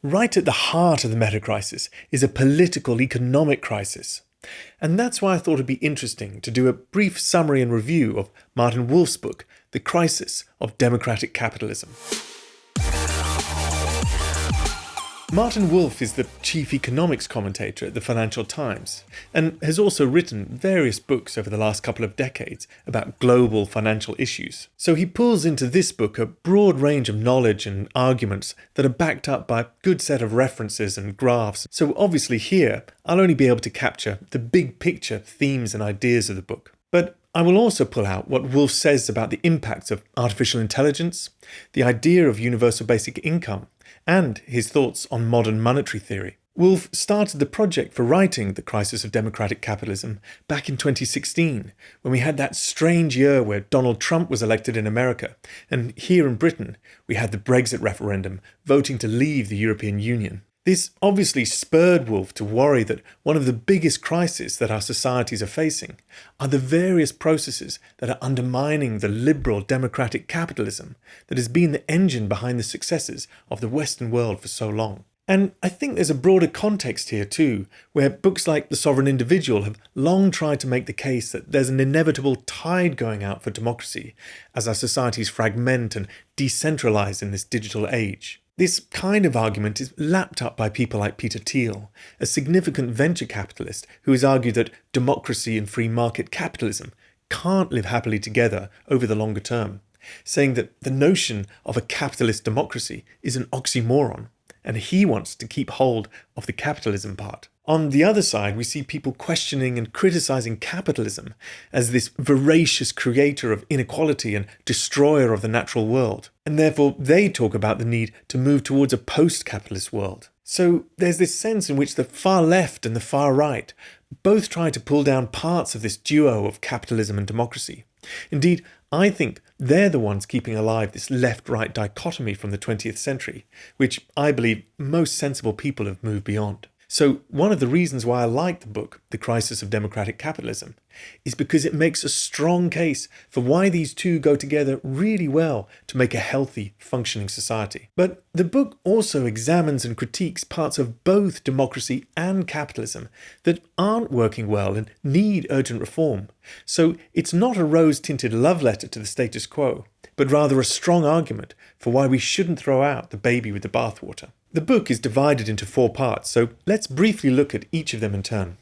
Right at the heart of the metacrisis is a political economic crisis. And that's why I thought it'd be interesting to do a brief summary and review of Martin Wolf's book, The Crisis of Democratic Capitalism. Martin Wolf is the chief economics commentator at the Financial Times and has also written various books over the last couple of decades about global financial issues. So he pulls into this book a broad range of knowledge and arguments that are backed up by a good set of references and graphs. So obviously here, I'll only be able to capture the big picture themes and ideas of the book. But I will also pull out what Wolf says about the impacts of artificial intelligence, the idea of universal basic income, and his thoughts on modern monetary theory. Wolf started the project for writing The Crisis of Democratic Capitalism back in 2016, when we had that strange year where Donald Trump was elected in America, and here in Britain we had the Brexit referendum voting to leave the European Union. This obviously spurred Wolf to worry that one of the biggest crises that our societies are facing are the various processes that are undermining the liberal democratic capitalism that has been the engine behind the successes of the Western world for so long. And I think there's a broader context here too, where books like The Sovereign Individual have long tried to make the case that there's an inevitable tide going out for democracy as our societies fragment and decentralize in this digital age. This kind of argument is lapped up by people like Peter Thiel, a significant venture capitalist who has argued that democracy and free market capitalism can't live happily together over the longer term, saying that the notion of a capitalist democracy is an oxymoron, and he wants to keep hold of the capitalism part. On the other side, we see people questioning and criticizing capitalism as this voracious creator of inequality and destroyer of the natural world. And therefore, they talk about the need to move towards a post-capitalist world. So there's this sense in which the far left and the far right both try to pull down parts of this duo of capitalism and democracy. Indeed, I think they're the ones keeping alive this left-right dichotomy from the 20th century, which I believe most sensible people have moved beyond. So one of the reasons why I like the book, The Crisis of Democratic Capitalism, is because it makes a strong case for why these two go together really well to make a healthy, functioning society. But the book also examines and critiques parts of both democracy and capitalism that aren't working well and need urgent reform. So it's not a rose-tinted love letter to the status quo, but rather a strong argument for why we shouldn't throw out the baby with the bathwater. The book is divided into 4 parts, so let's briefly look at each of them in turn.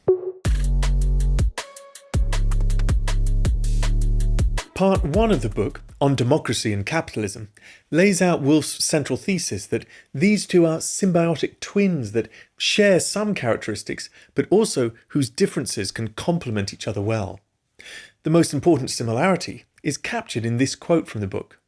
Part 1 of the book, on democracy and capitalism, lays out Wolf's central thesis that these two are symbiotic twins that share some characteristics, but also whose differences can complement each other well. The most important similarity is captured in this quote from the book.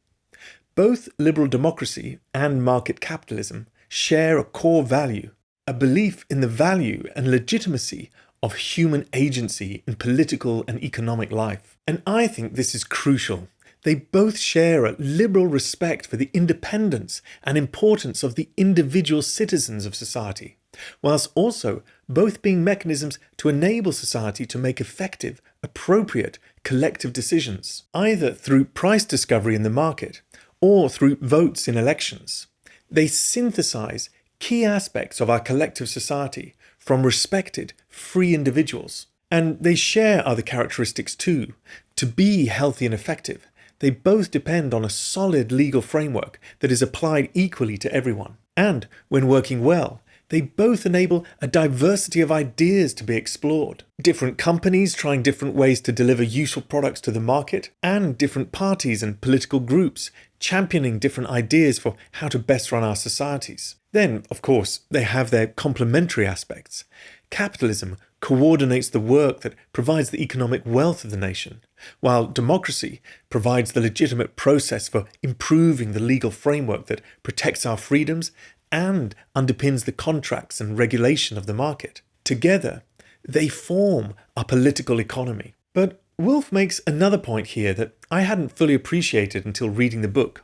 Both liberal democracy and market capitalism share a core value, a belief in the value and legitimacy of human agency in political and economic life. And I think this is crucial. They both share a liberal respect for the independence and importance of the individual citizens of society, whilst also both being mechanisms to enable society to make effective, appropriate, collective decisions, either through price discovery in the market or through votes in elections. They synthesize key aspects of our collective society from respected, free individuals. And they share other characteristics too. To be healthy and effective, they both depend on a solid legal framework that is applied equally to everyone. And when working well, they both enable a diversity of ideas to be explored. Different companies trying different ways to deliver useful products to the market, and different parties and political groups championing different ideas for how to best run our societies. Then, of course, they have their complementary aspects. Capitalism coordinates the work that provides the economic wealth of the nation, while democracy provides the legitimate process for improving the legal framework that protects our freedoms and underpins the contracts and regulation of the market. Together, they form our political economy. But Wolf makes another point here that I hadn't fully appreciated until reading the book.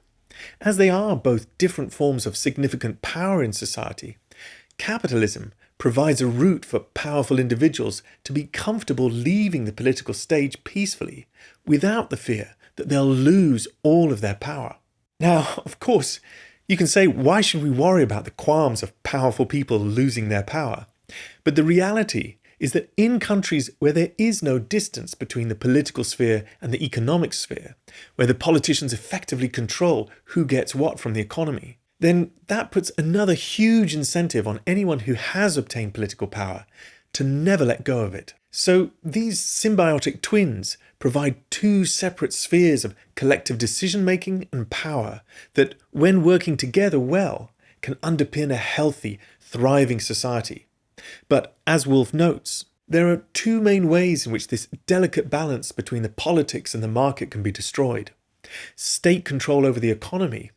As they are both different forms of significant power in society, capitalism provides a route for powerful individuals to be comfortable leaving the political stage peacefully without the fear that they'll lose all of their power. Now, of course, You can say, why should we worry about the qualms of powerful people losing their power? But the reality is that in countries where there is no distance between the political sphere and the economic sphere, where the politicians effectively control who gets what from the economy, then that puts another huge incentive on anyone who has obtained political power to never let go of it. So these symbiotic twins provide two separate spheres of collective decision-making and power that, when working together well, can underpin a healthy, thriving society. But as Wolf notes, there are two main ways in which this delicate balance between the politics and the market can be destroyed: state control over the economy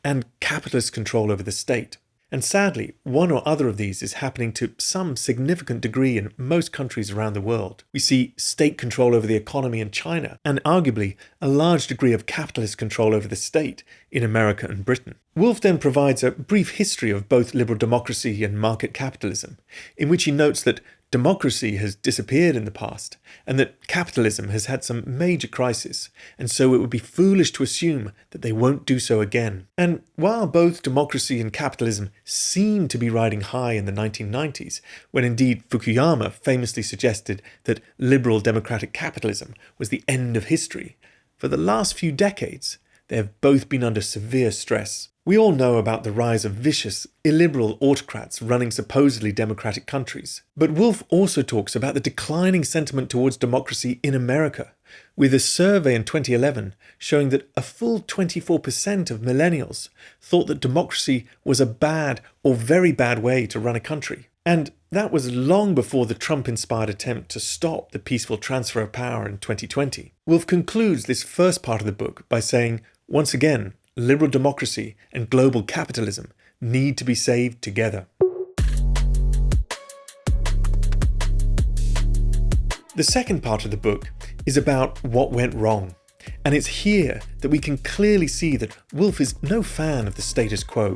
and capitalist control over the state. And sadly, one or other of these is happening to some significant degree in most countries around the world. We see state control over the economy in China, and arguably a large degree of capitalist control over the state in America and Britain. Wolf then provides a brief history of both liberal democracy and market capitalism, in which he notes that democracy has disappeared in the past, and that capitalism has had some major crises, and so it would be foolish to assume that they won't do so again. And while both democracy and capitalism seem to be riding high in the 1990s, when indeed Fukuyama famously suggested that liberal democratic capitalism was the end of history, for the last few decades they have both been under severe stress. We all know about the rise of vicious, illiberal autocrats running supposedly democratic countries. But Wolf also talks about the declining sentiment towards democracy in America, with a survey in 2011 showing that a full 24% of millennials thought that democracy was a bad or very bad way to run a country. And that was long before the Trump-inspired attempt to stop the peaceful transfer of power in 2020. Wolf concludes this first part of the book by saying, once again, liberal democracy and global capitalism need to be saved together. The second part of the book is about what went wrong, and it's here that we can clearly see that Wolf is no fan of the status quo.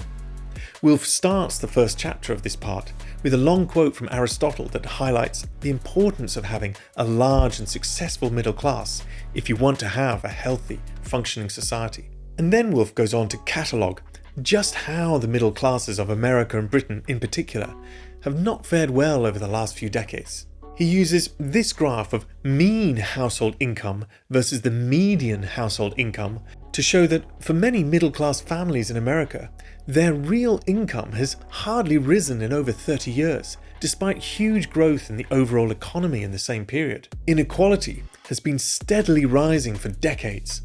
Wolf starts the first chapter of this part with a long quote from Aristotle that highlights the importance of having a large and successful middle class if you want to have a healthy, functioning society. And then Wolf goes on to catalogue just how the middle classes of America and Britain in particular have not fared well over the last few decades. He uses this graph of mean household income versus the median household income to show that for many middle-class families in America, their real income has hardly risen in over 30 years, despite huge growth in the overall economy in the same period. Inequality has been steadily rising for decades.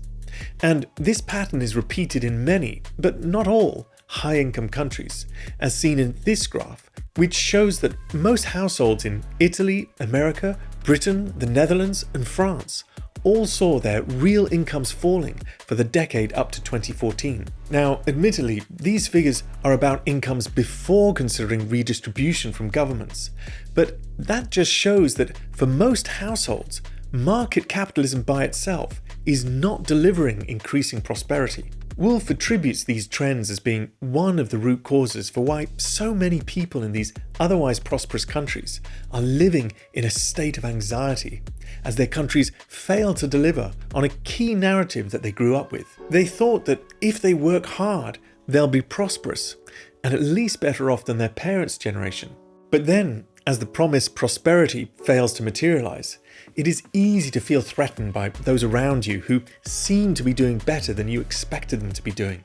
And this pattern is repeated in many, but not all, high-income countries, as seen in this graph, which shows that most households in Italy, America, Britain, the Netherlands, and France all saw their real incomes falling for the decade up to 2014. Now, admittedly, these figures are about incomes before considering redistribution from governments, but that just shows that for most households, market capitalism by itself is not delivering increasing prosperity. Wolf attributes these trends as being one of the root causes for why so many people in these otherwise prosperous countries are living in a state of anxiety, as their countries fail to deliver on a key narrative that they grew up with. They thought that if they work hard, they'll be prosperous, and at least better off than their parents' generation. But then, as the promised prosperity fails to materialize, it is easy to feel threatened by those around you who seem to be doing better than you expected them to be doing.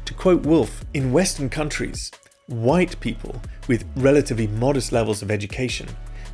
To quote Wolf, in Western countries, white people with relatively modest levels of education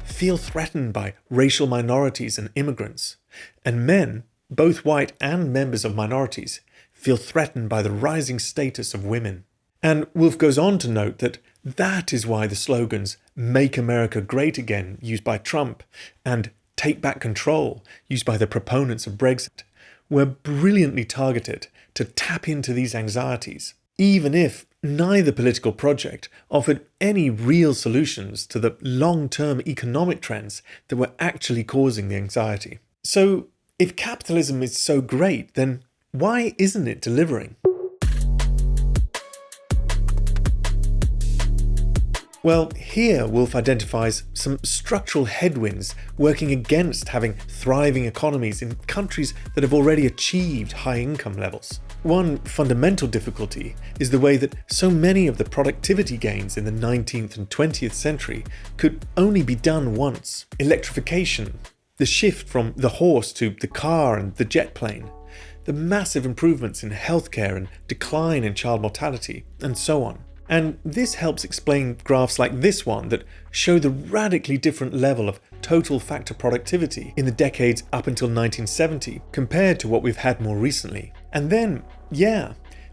feel threatened by racial minorities and immigrants, and men, both white and members of minorities, feel threatened by the rising status of women. And Wolf goes on to note that is why the slogans "Make America Great Again" used by Trump and "Take Back Control" used by the proponents of Brexit were brilliantly targeted to tap into these anxieties, even if neither political project offered any real solutions to the long-term economic trends that were actually causing the anxiety. So, if capitalism is so great, then why isn't it delivering? Well, here Wolf identifies some structural headwinds working against having thriving economies in countries that have already achieved high income levels. one fundamental difficulty is the way that so many of the productivity gains in the 19th and 20th century could only be done once. Electrification, the shift from the horse to the car and the jet plane, the massive improvements in healthcare and decline in child mortality, and so on. And this helps explain graphs like this one that show the radically different level of total factor productivity in the decades up until 1970 compared to what we've had more recently. And then,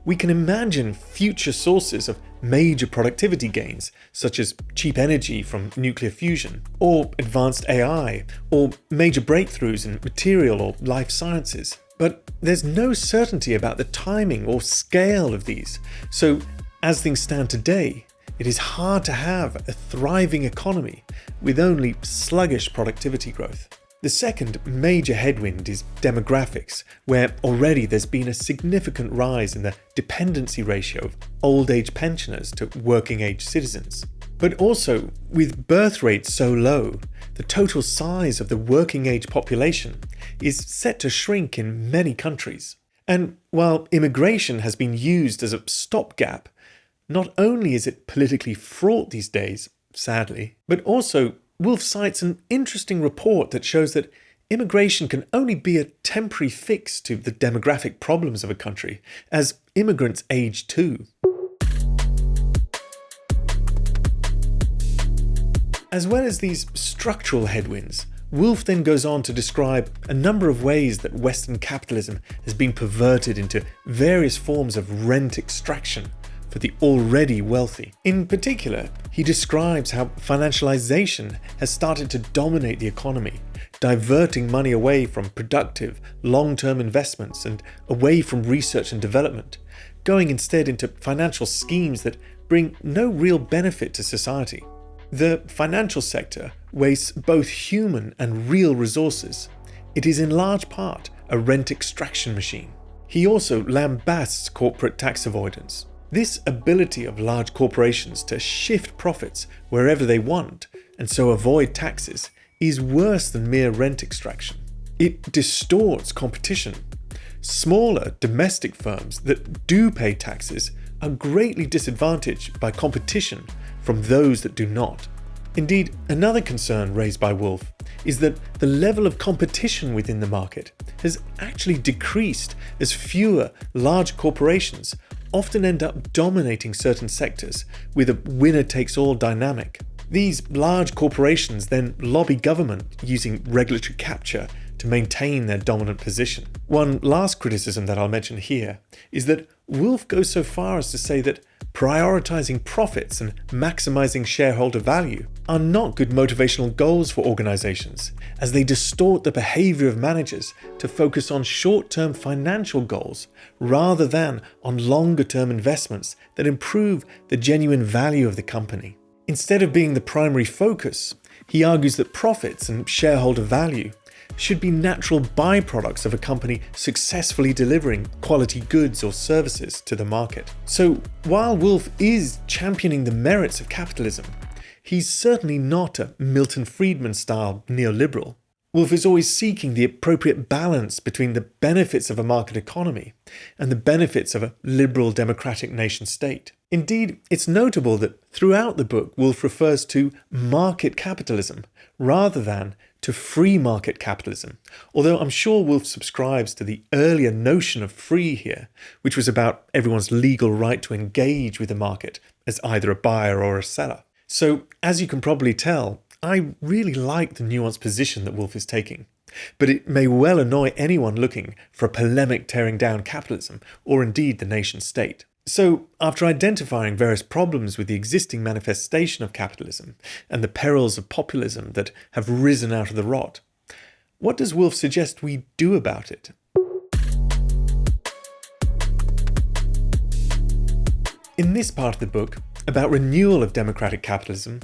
we can imagine future sources of major productivity gains, such as cheap energy from nuclear fusion, or advanced AI, or major breakthroughs in material or life sciences. But there's no certainty about the timing or scale of these, so as things stand today, it is hard to have a thriving economy with only sluggish productivity growth. The second major headwind is demographics, where already there's been a significant rise in the dependency ratio of old-age pensioners to working-age citizens. But also, with birth rates so low, the total size of the working-age population is set to shrink in many countries. And while immigration has been used as a stopgap, not only is it politically fraught these days, sadly, but also Wolf cites an interesting report that shows that immigration can only be a temporary fix to the demographic problems of a country, as immigrants age too. As well as these structural headwinds, Wolf then goes on to describe a number of ways that Western capitalism has been perverted into various forms of rent extraction for the already wealthy. In particular, he describes how financialization has started to dominate the economy, diverting money away from productive, long-term investments and away from research and development, going instead into financial schemes that bring no real benefit to society. The financial sector wastes both human and real resources. It is in large part a rent extraction machine. He also lambasts corporate tax avoidance. This ability of large corporations to shift profits wherever they want and so avoid taxes is worse than mere rent extraction. It distorts competition. Smaller domestic firms that do pay taxes are greatly disadvantaged by competition from those that do not. Indeed, another concern raised by Wolf is that the level of competition within the market has actually decreased as fewer large corporations often end up dominating certain sectors with a winner-takes-all dynamic. These large corporations then lobby government using regulatory capture to maintain their dominant position. One last criticism that I'll mention here is that Wolf goes so far as to say that prioritizing profits and maximizing shareholder value are not good motivational goals for organizations, as they distort the behavior of managers to focus on short-term financial goals rather than on longer-term investments that improve the genuine value of the company. Instead of being the primary focus, he argues that profits and shareholder value should be natural byproducts of a company successfully delivering quality goods or services to the market. So while Wolf is championing the merits of capitalism, he's certainly not a Milton Friedman-style neoliberal. Wolf is always seeking the appropriate balance between the benefits of a market economy and the benefits of a liberal democratic nation-state. Indeed, it's notable that throughout the book, Wolf refers to market capitalism rather than to free market capitalism, although I'm sure Wolf subscribes to the earlier notion of free here, which was about everyone's legal right to engage with the market as either a buyer or a seller. So, as you can probably tell, I really like the nuanced position that Wolf is taking, but it may well annoy anyone looking for a polemic tearing down capitalism, or indeed the nation-state. So, after identifying various problems with the existing manifestation of capitalism and the perils of populism that have risen out of the rot, what does Wolf suggest we do about it? In this part of the book, about renewal of democratic capitalism,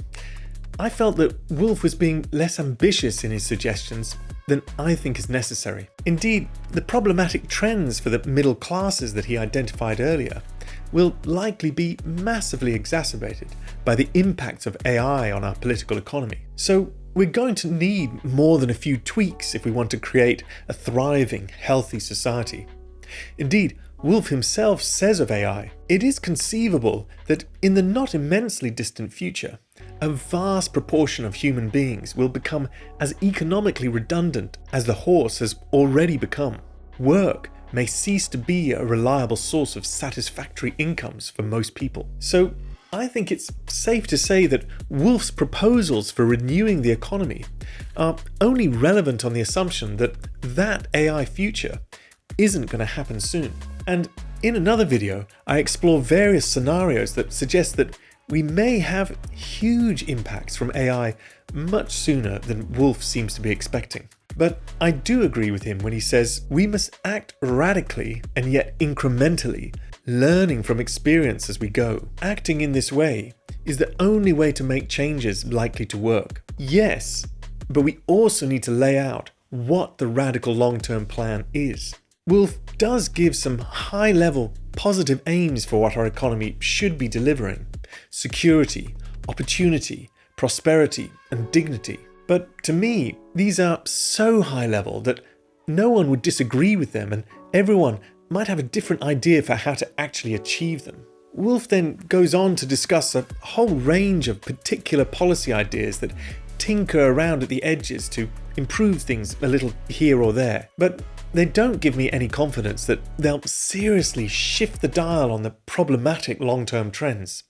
I felt that Wolf was being less ambitious in his suggestions than I think is necessary. Indeed, the problematic trends for the middle classes that he identified earlier will likely be massively exacerbated by the impacts of AI on our political economy. So we're going to need more than a few tweaks if we want to create a thriving, healthy society. Indeed, Wolf himself says of AI, it is conceivable that in the not immensely distant future, a vast proportion of human beings will become as economically redundant as the horse has already become. Work may cease to be a reliable source of satisfactory incomes for most people. So I think it's safe to say that Wolf's proposals for renewing the economy are only relevant on the assumption that that AI future isn't going to happen soon. And in another video, I explore various scenarios that suggest that we may have huge impacts from AI much sooner than Wolf seems to be expecting. But I do agree with him when he says we must act radically and yet incrementally, learning from experience as we go. Acting in this way is the only way to make changes likely to work. Yes, but we also need to lay out what the radical long-term plan is. Wolf does give some high-level positive aims for what our economy should be delivering: security, opportunity, prosperity, and dignity. But to me, these are so high level that no one would disagree with them, and everyone might have a different idea for how to actually achieve them. Wolf then goes on to discuss a whole range of particular policy ideas that tinker around at the edges to improve things a little here or there. But they don't give me any confidence that they'll seriously shift the dial on the problematic long-term trends.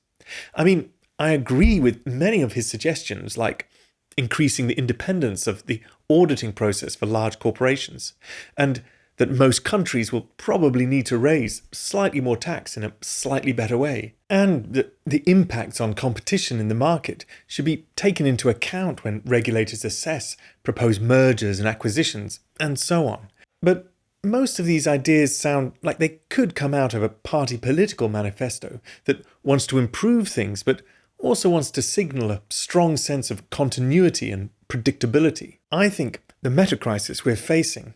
I mean, I agree with many of his suggestions, like increasing the independence of the auditing process for large corporations, and that most countries will probably need to raise slightly more tax in a slightly better way, and that the impacts on competition in the market should be taken into account when regulators assess proposed mergers and acquisitions, and so on. But most of these ideas sound like they could come out of a party political manifesto that wants to improve things, but also wants to signal a strong sense of continuity and predictability. I think the metacrisis we're facing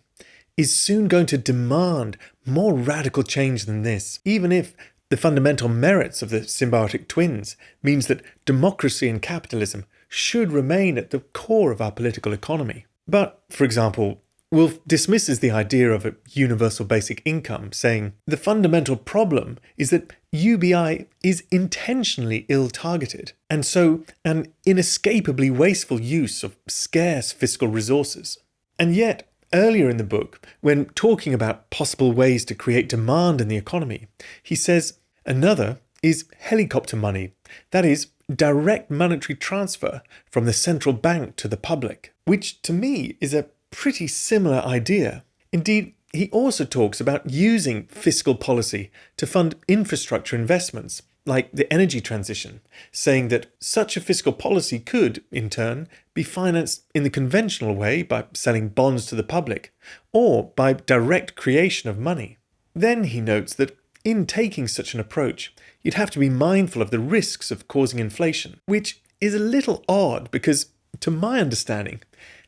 is soon going to demand more radical change than this, even if the fundamental merits of the symbiotic twins means that democracy and capitalism should remain at the core of our political economy. But, for example, Wolf dismisses the idea of a universal basic income, saying the fundamental problem is that UBI is intentionally ill-targeted, and so an inescapably wasteful use of scarce fiscal resources. And yet, earlier in the book, when talking about possible ways to create demand in the economy, he says another is helicopter money, that is, direct monetary transfer from the central bank to the public, which to me is a pretty similar idea. Indeed, he also talks about using fiscal policy to fund infrastructure investments, like the energy transition, saying that such a fiscal policy could, in turn, be financed in the conventional way by selling bonds to the public, or by direct creation of money. Then he notes that in taking such an approach, you'd have to be mindful of the risks of causing inflation, which is a little odd because, to my understanding,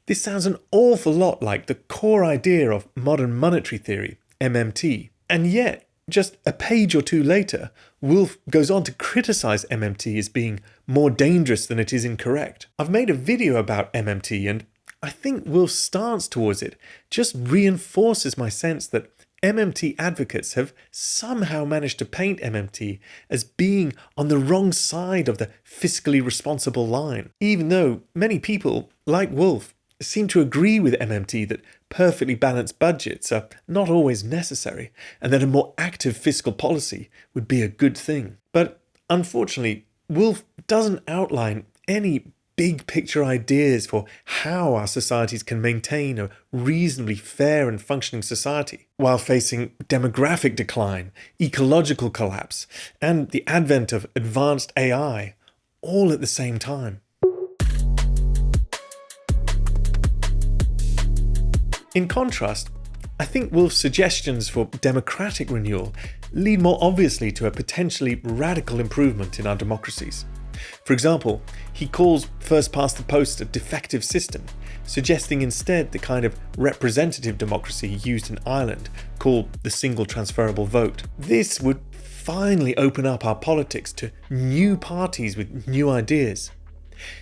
this sounds an awful lot like the core idea of modern monetary theory, MMT. And yet, just a page or two later, Wolf goes on to criticize MMT as being more dangerous than it is incorrect. I've made a video about MMT, and I think Wolf's stance towards it just reinforces my sense that MMT advocates have somehow managed to paint MMT as being on the wrong side of the fiscally responsible line, even though many people, like Wolf, seem to agree with MMT that perfectly balanced budgets are not always necessary, and that a more active fiscal policy would be a good thing. But unfortunately, Wolf doesn't outline any big picture ideas for how our societies can maintain a reasonably fair and functioning society while facing demographic decline, ecological collapse, and the advent of advanced AI, all at the same time. In contrast, I think Wolf's suggestions for democratic renewal lead more obviously to a potentially radical improvement in our democracies. For example, he calls first past the post a defective system, suggesting instead the kind of representative democracy used in Ireland, called the single transferable vote. This would finally open up our politics to new parties with new ideas.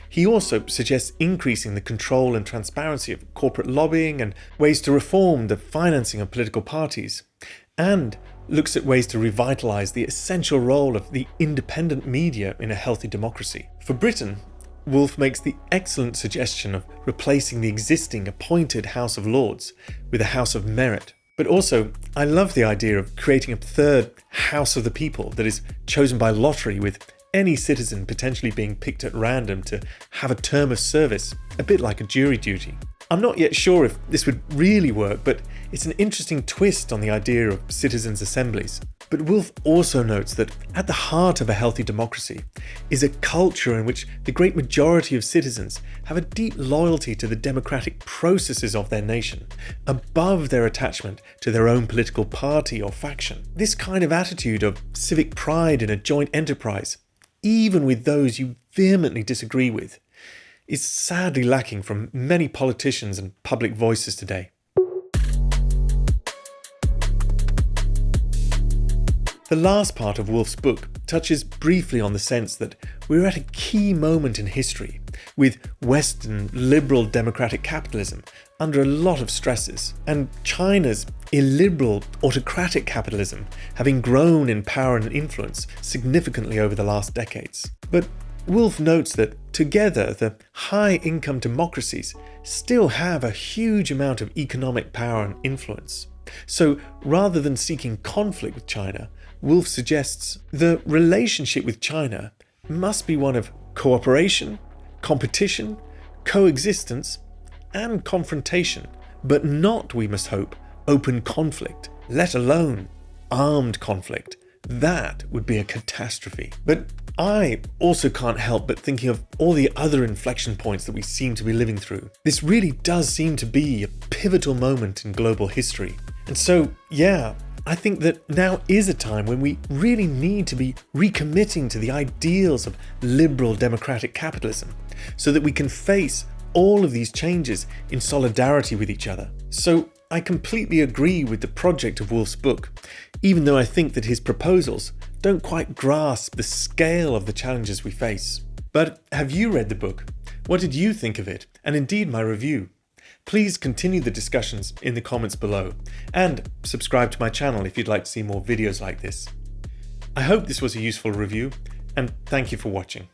He also suggests increasing the control and transparency of corporate lobbying and ways to reform the financing of political parties, and looks at ways to revitalise the essential role of the independent media in a healthy democracy. For Britain, Woolf makes the excellent suggestion of replacing the existing appointed House of Lords with a House of Merit. But also, I love the idea of creating a third House of the People that is chosen by lottery, with any citizen potentially being picked at random to have a term of service, a bit like a jury duty. I'm not yet sure if this would really work, but it's an interesting twist on the idea of citizens' assemblies. But Woolf also notes that at the heart of a healthy democracy is a culture in which the great majority of citizens have a deep loyalty to the democratic processes of their nation, above their attachment to their own political party or faction. This kind of attitude of civic pride in a joint enterprise, even with those you vehemently disagree with, is sadly lacking from many politicians and public voices today. The last part of Woolf's book touches briefly on the sense that we're at a key moment in history, with Western liberal democratic capitalism under a lot of stresses, and China's illiberal autocratic capitalism having grown in power and influence significantly over the last decades. But Woolf notes that together the high-income democracies still have a huge amount of economic power and influence. So rather than seeking conflict with China, Woolf suggests the relationship with China must be one of cooperation, competition, coexistence, and confrontation, but not, we must hope, open conflict, let alone armed conflict. That would be a catastrophe. But I also can't help but thinking of all the other inflection points that we seem to be living through. This really does seem to be a pivotal moment in global history. And so, yeah, I think that now is a time when we really need to be recommitting to the ideals of liberal democratic capitalism so that we can face all of these changes in solidarity with each other. So I completely agree with the project of Woolf's book, even though I think that his proposals don't quite grasp the scale of the challenges we face. But have you read the book? What did you think of it? And indeed my review? Please continue the discussions in the comments below, and subscribe to my channel if you'd like to see more videos like this. I hope this was a useful review, and thank you for watching.